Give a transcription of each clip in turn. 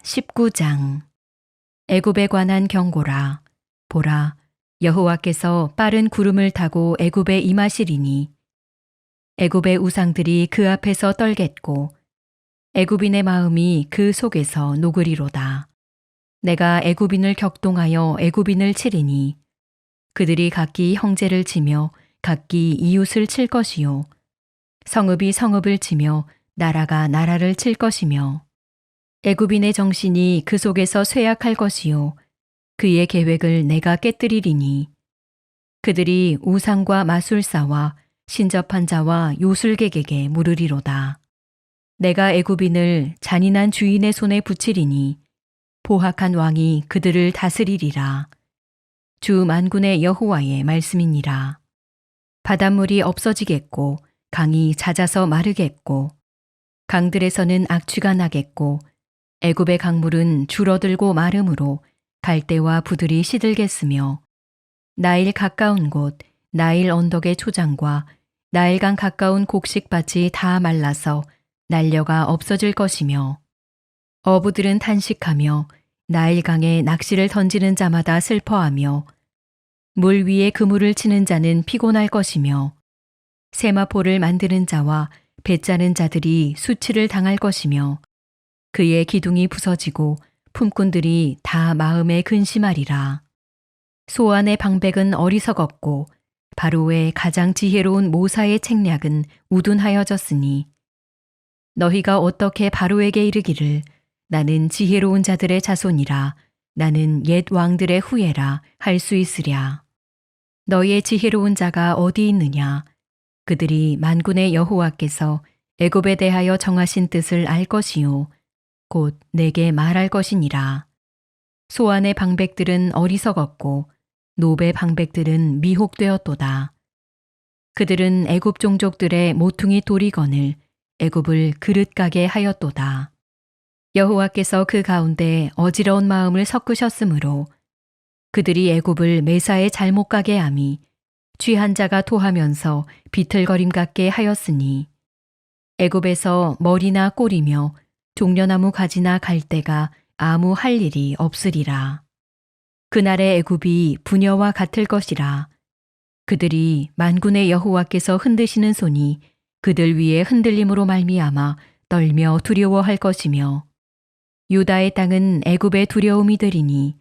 19장. 애굽에 관한 경고라. 보라, 여호와께서 빠른 구름을 타고 애굽에 임하시리니 애굽의 우상들이 그 앞에서 떨겠고 애굽인의 마음이 그 속에서 녹으리로다. 내가 애굽인을 격동하여 애굽인을 치리니 그들이 각기 형제를 치며 각기 이웃을 칠 것이요 성읍이 성읍을 치며 나라가 나라를 칠 것이며 애굽인의 정신이 그 속에서 쇠약할 것이요 그의 계획을 내가 깨뜨리리니 그들이 우상과 마술사와 신접한 자와 요술객에게 물으리로다. 내가 애굽인을 잔인한 주인의 손에 붙이리니 포악한 왕이 그들을 다스리리라. 주 만군의 여호와의 말씀이니라. 바닷물이 없어지겠고 강이 잦아서 마르겠고 강들에서는 악취가 나겠고 애굽의 강물은 줄어들고 마름으로 갈대와 부들이 시들겠으며 나일 가까운 곳 나일 언덕의 초장과 나일강 가까운 곡식밭이 다 말라서 날려가 없어질 것이며 어부들은 탄식하며 나일강에 낚시를 던지는 자마다 슬퍼하며 물 위에 그물을 치는 자는 피곤할 것이며 세마포를 만드는 자와 배 짜는 자들이 수치를 당할 것이며 그의 기둥이 부서지고 품꾼들이 다 마음에 근심하리라. 소안의 방백은 어리석었고 바로의 가장 지혜로운 모사의 책략은 우둔하여졌으니 너희가 어떻게 바로에게 이르기를 나는 지혜로운 자들의 자손이라 나는 옛 왕들의 후예라 할 수 있으랴. 너희의 지혜로운 자가 어디 있느냐? 그들이 만군의 여호와께서 애굽에 대하여 정하신 뜻을 알 것이요 곧 내게 말할 것이니라. 소안의 방백들은 어리석었고 노베 방백들은 미혹되었도다. 그들은 애굽 종족들의 모퉁이 도리건을 애굽을 그릇 가게 하였도다. 여호와께서 그 가운데 어지러운 마음을 섞으셨으므로 그들이 애굽을 매사에 잘못 가게 함이 취한 자가 토하면서 비틀거림 같게 하였으니 애굽에서 머리나 꼬리며 종려나무 가지나 갈대가 아무 할 일이 없으리라. 그날의 애굽이 부녀와 같을 것이라. 그들이 만군의 여호와께서 흔드시는 손이 그들 위에 흔들림으로 말미암아 떨며 두려워할 것이며 유다의 땅은 애굽의 두려움이 되리니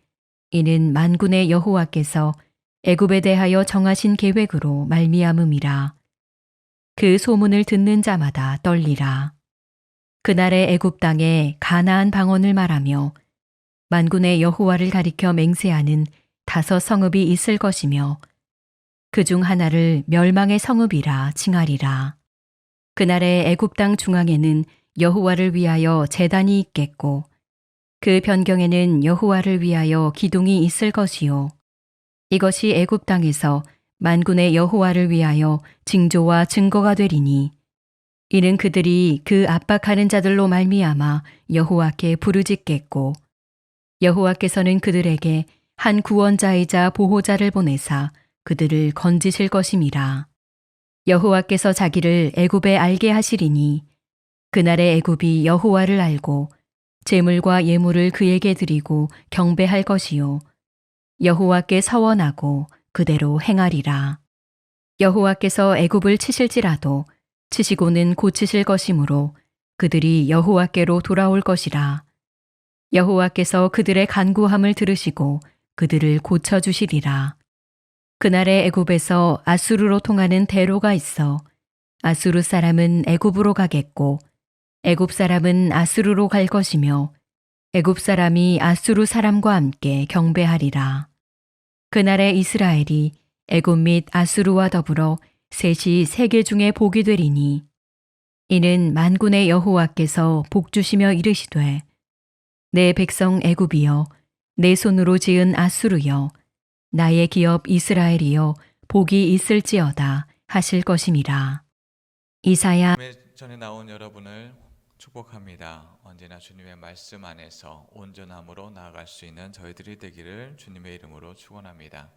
이는 만군의 여호와께서 애굽에 대하여 정하신 계획으로 말미암음이라. 그 소문을 듣는 자마다 떨리라. 그날의 애굽 땅에 가나안 방언을 말하며 만군의 여호와를 가리켜 맹세하는 5 성읍이 있을 것이며 그중 하나를 멸망의 성읍이라 칭하리라. 그날의 애굽 땅 중앙에는 여호와를 위하여 제단이 있겠고 그 변경에는 여호와를 위하여 기둥이 있을 것이요 이것이 애굽 땅에서 만군의 여호와를 위하여 징조와 증거가 되리니 이는 그들이 그 압박하는 자들로 말미암아 여호와께 부르짖겠고 여호와께서는 그들에게 한 구원자이자 보호자를 보내사 그들을 건지실 것임이라. 여호와께서 자기를 애굽에 알게 하시리니 그날의 애굽이 여호와를 알고 제물과 예물을 그에게 드리고 경배할 것이요 여호와께 서원하고 그대로 행하리라. 여호와께서 애굽을 치실지라도 치시고는 고치실 것이므로 그들이 여호와께로 돌아올 것이라. 여호와께서 그들의 간구함을 들으시고 그들을 고쳐주시리라. 그날의 애굽에서 아수르로 통하는 대로가 있어 아수르 사람은 애굽으로 가겠고 애굽 사람은 아수르로 갈 것이며 애굽 사람이 아수르 사람과 함께 경배하리라. 그날에 이스라엘이 애굽 및 아수르와 더불어 셋이 세계 중에 복이 되리니 이는 만군의 여호와께서 복주시며 이르시되 내 백성 애굽이여 내 손으로 지은 아수르여 나의 기업 이스라엘이여 복이 있을지어다 하실 것임이라. 이사야 전에 나온 여러분을 축복합니다. 언제나 주님의 말씀 안에서 온전함으로 나아갈 수 있는 저희들이 되기를 주님의 이름으로 축원합니다.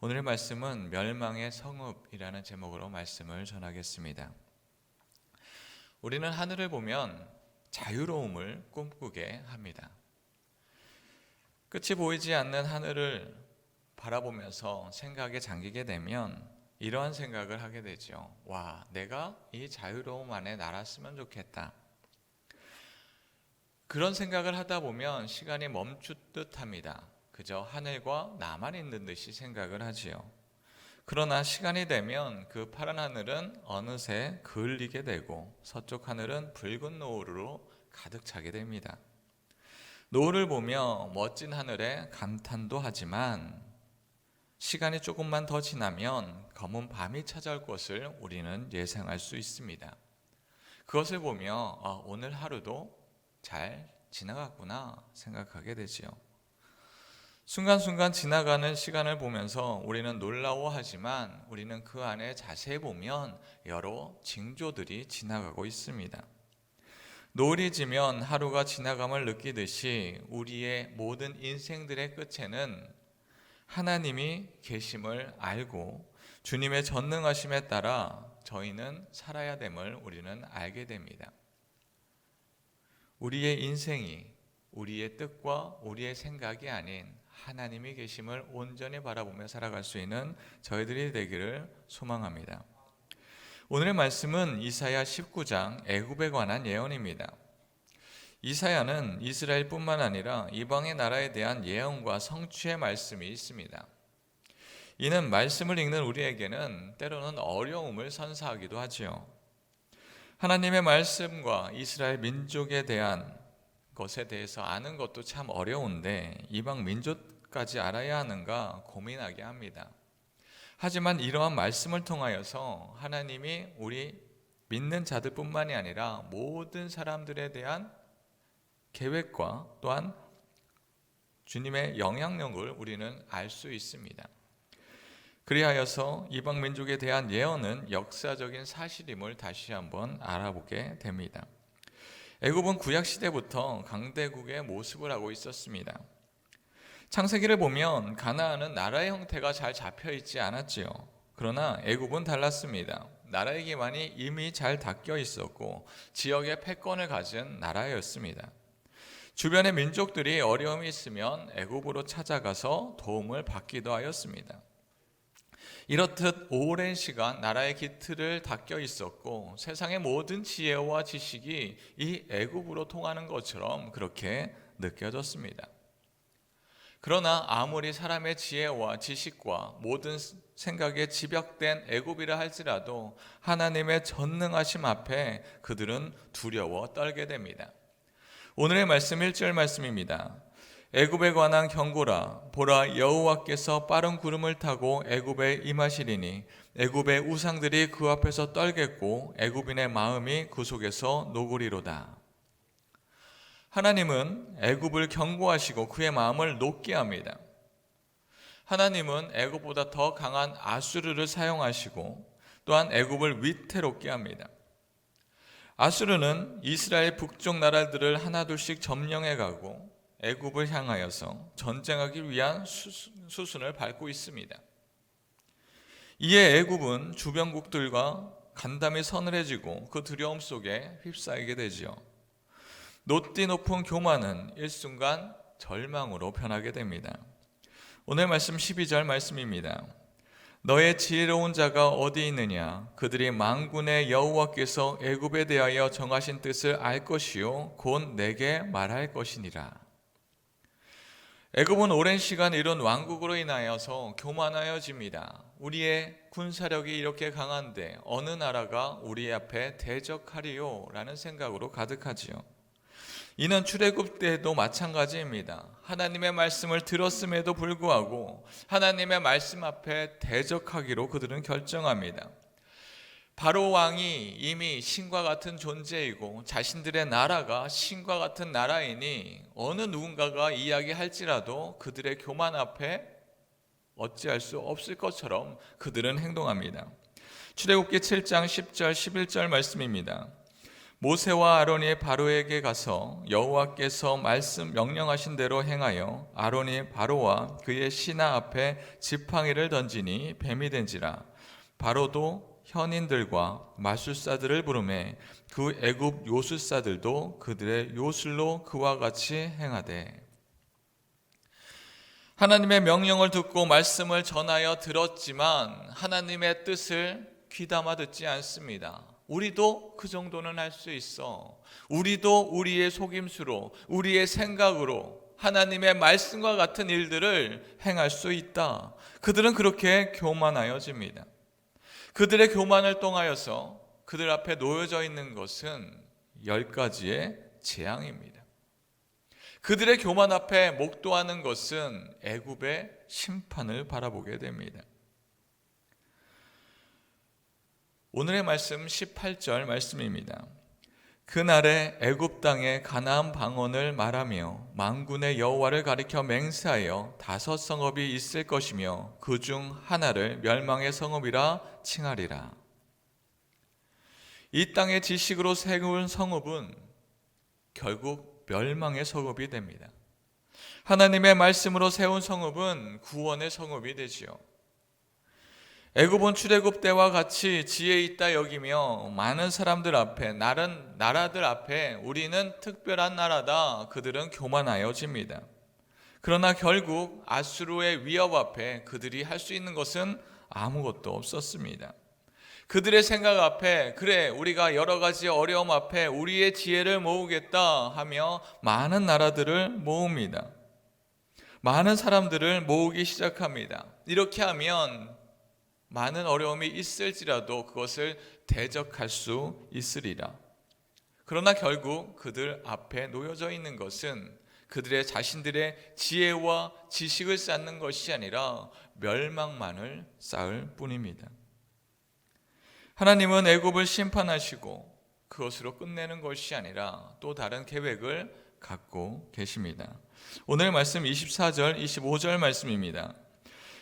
오늘의 말씀은 멸망의 성읍이라는 제목으로 말씀을 전하겠습니다. 우리는 하늘을 보면 자유로움을 꿈꾸게 합니다. 끝이 보이지 않는 하늘을 바라보면서 생각에 잠기게 되면 이러한 생각을 하게 되죠. 와, 내가 이 자유로움 안에 날았으면 좋겠다. 그런 생각을 하다 보면 시간이 멈출 듯 합니다. 그저 하늘과 나만 있는 듯이 생각을 하지요. 그러나 시간이 되면 그 파란 하늘은 어느새 그을리게 되고 서쪽 하늘은 붉은 노을로 가득 차게 됩니다. 노을을 보며 멋진 하늘에 감탄도 하지만 시간이 조금만 더 지나면 검은 밤이 찾아올 것을 우리는 예상할 수 있습니다. 그것을 보며 오늘 하루도 잘 지나갔구나 생각하게 되지요. 순간순간 지나가는 시간을 보면서 우리는 놀라워하지만 우리는 그 안에 자세히 보면 여러 징조들이 지나가고 있습니다. 노을이 지면 하루가 지나감을 느끼듯이 우리의 모든 인생들의 끝에는 하나님이 계심을 알고 주님의 전능하심에 따라 저희는 살아야 됨을 우리는 알게 됩니다. 우리의 인생이 우리의 뜻과 우리의 생각이 아닌 하나님이 계심을 온전히 바라보며 살아갈 수 있는 저희들이 되기를 소망합니다. 오늘의 말씀은 이사야 19장 애굽에 관한 예언입니다. 이사야는 이스라엘뿐만 아니라 이방의 나라에 대한 예언과 성취의 말씀이 있습니다. 이는 말씀을 읽는 우리에게는 때로는 어려움을 선사하기도 하지요. 하나님의 말씀과 이스라엘 민족에 대한 것에 대해서 아는 것도 참 어려운데 이방 민족까지 알아야 하는가 고민하게 합니다. 하지만 이러한 말씀을 통하여서 하나님이 우리 믿는 자들뿐만이 아니라 모든 사람들에 대한 계획과 또한 주님의 영향력을 우리는 알 수 있습니다. 그리하여서 이방 민족에 대한 예언은 역사적인 사실임을 다시 한번 알아보게 됩니다. 애굽은 구약 시대부터 강대국의 모습을 하고 있었습니다. 창세기를 보면 가나안은 나라의 형태가 잘 잡혀 있지 않았지요. 그러나 애굽은 달랐습니다. 나라의 기반이 이미 잘 닦여 있었고 지역의 패권을 가진 나라였습니다. 주변의 민족들이 어려움이 있으면 애굽으로 찾아가서 도움을 받기도 하였습니다. 이렇듯 오랜 시간 나라의 기틀을 닦여 있었고 세상의 모든 지혜와 지식이 이 애굽으로 통하는 것처럼 그렇게 느껴졌습니다. 그러나 아무리 사람의 지혜와 지식과 모든 생각에 집약된 애굽이라 할지라도 하나님의 전능하심 앞에 그들은 두려워 떨게 됩니다. 오늘의 말씀 1절 말씀입니다. 애굽에 관한 경고라. 보라, 여호와께서 빠른 구름을 타고 애굽에 임하시리니 애굽의 우상들이 그 앞에서 떨겠고 애굽인의 마음이 그 속에서 녹으리로다. 하나님은 애굽을 경고하시고 그의 마음을 녹게 합니다. 하나님은 애굽보다 더 강한 아수르를 사용하시고 또한 애굽을 위태롭게 합니다. 아수르는 이스라엘 북쪽 나라들을 하나둘씩 점령해 가고 애굽을 향하여서 전쟁하기 위한 수순을 밟고 있습니다. 이에 애굽은 주변국들과 간담이 서늘해지고 그 두려움 속에 휩싸이게 되지요. 높디 높은 교만은 일순간 절망으로 변하게 됩니다. 오늘 말씀 12절 말씀입니다. 너의 지혜로운 자가 어디 있느냐? 그들이 만군의 여호와께서 애굽에 대하여 정하신 뜻을 알 것이요 곧 내게 말할 것이니라. 애굽은 오랜 시간 이룬 왕국으로 인하여서 교만하여집니다. 우리의 군사력이 이렇게 강한데 어느 나라가 우리 앞에 대적하리요? 라는 생각으로 가득하지요. 이는 출애굽 때도 마찬가지입니다. 하나님의 말씀을 들었음에도 불구하고 하나님의 말씀 앞에 대적하기로 그들은 결정합니다. 바로 왕이 이미 신과 같은 존재이고 자신들의 나라가 신과 같은 나라이니 어느 누군가가 이야기할지라도 그들의 교만 앞에 어찌할 수 없을 것처럼 그들은 행동합니다. 출애굽기 7장 10절 11절 말씀입니다. 모세와 아론이 바로에게 가서 여호와께서 명령하신 대로 행하여 아론이 바로와 그의 신하 앞에 지팡이를 던지니 뱀이 된지라. 바로도 현인들과 마술사들을 부르매 그 애굽 요술사들도 그들의 요술로 그와 같이 행하되. 하나님의 명령을 듣고 말씀을 전하여 들었지만 하나님의 뜻을 귀담아 듣지 않습니다. 우리도 그 정도는 할 수 있어. 우리도 우리의 속임수로, 우리의 생각으로 하나님의 말씀과 같은 일들을 행할 수 있다. 그들은 그렇게 교만하여집니다. 그들의 교만을 통하여서 그들 앞에 놓여져 있는 것은 10가지의 재앙입니다. 그들의 교만 앞에 목도하는 것은 애굽의 심판을 바라보게 됩니다. 오늘의 말씀 18절 말씀입니다. 그날에 애굽 땅에 가나안 방언을 말하며 만군의 여호와를 가리켜 맹세하여 5 성읍이 있을 것이며 그 중 하나를 멸망의 성읍이라 칭하리라. 이 땅의 지식으로 세운 성읍은 결국 멸망의 성읍이 됩니다. 하나님의 말씀으로 세운 성읍은 구원의 성읍이 되지요. 애굽은 출애굽 때와 같이 지혜 있다 여기며 많은 사람들 앞에, 나라들 앞에 우리는 특별한 나라다, 그들은 교만하여집니다. 그러나 결국 아수르의 위협 앞에 그들이 할 수 있는 것은 아무것도 없었습니다. 그들의 생각 앞에, 그래 우리가 여러 가지 어려움 앞에 우리의 지혜를 모으겠다 하며 많은 나라들을 모읍니다. 많은 사람들을 모으기 시작합니다. 이렇게 하면 많은 어려움이 있을지라도 그것을 대적할 수 있으리라. 그러나 결국 그들 앞에 놓여져 있는 것은 그들의 자신들의 지혜와 지식을 쌓는 것이 아니라 멸망만을 쌓을 뿐입니다. 하나님은 애굽을 심판하시고 그것으로 끝내는 것이 아니라 또 다른 계획을 갖고 계십니다. 오늘 말씀 24절, 25절 말씀입니다.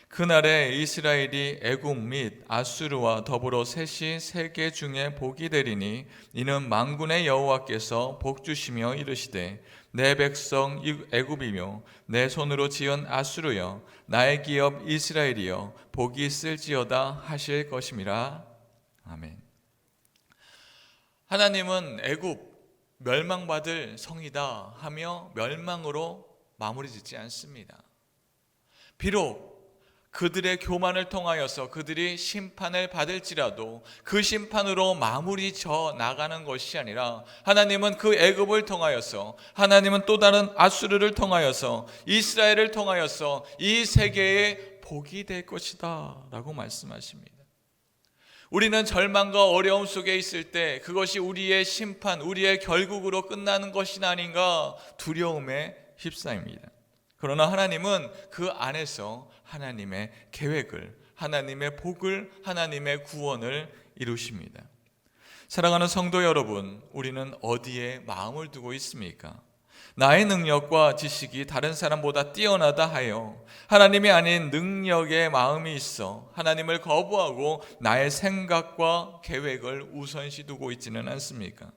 그날에 이스라엘이 애굽 및 아수르와 더불어 셋이 세계 중에 복이 되리니 이는 만군의 여호와께서 복 주시며 이르시되 내 백성 애굽이며 내 손으로 지은 아수르여 나의 기업 이스라엘이여 복이 있을지어다 하실 것임이라. 아멘. 하나님은 애굽 멸망받을 성이다 하며 멸망으로 마무리 짓지 않습니다. 비록 그들의 교만을 통하여서 그들이 심판을 받을지라도 그 심판으로 마무리 져 나가는 것이 아니라 하나님은 그 애굽을 통하여서, 하나님은 또 다른 아수르를 통하여서, 이스라엘을 통하여서 이 세계에 복이 될 것이다 라고 말씀하십니다. 우리는 절망과 어려움 속에 있을 때 그것이 우리의 심판, 우리의 결국으로 끝나는 것이 아닌가 두려움에 휩싸입니다. 그러나 하나님은 그 안에서 하나님의 계획을, 하나님의 복을, 하나님의 구원을 이루십니다. 사랑하는 성도 여러분, 우리는 어디에 마음을 두고 있습니까? 나의 능력과 지식이 다른 사람보다 뛰어나다 하여 하나님이 아닌 능력의 마음이 있어 하나님을 거부하고 나의 생각과 계획을 우선시 두고 있지는 않습니까?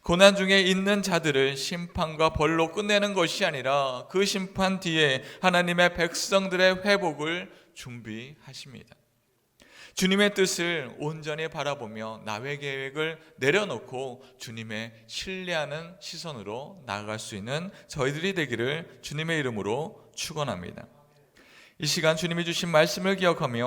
고난 중에 있는 자들을 심판과 벌로 끝내는 것이 아니라 그 심판 뒤에 하나님의 백성들의 회복을 준비하십니다. 주님의 뜻을 온전히 바라보며 나의 계획을 내려놓고 주님의 신뢰하는 시선으로 나아갈 수 있는 저희들이 되기를 주님의 이름으로 축원합니다. 이 시간 주님이 주신 말씀을 기억하며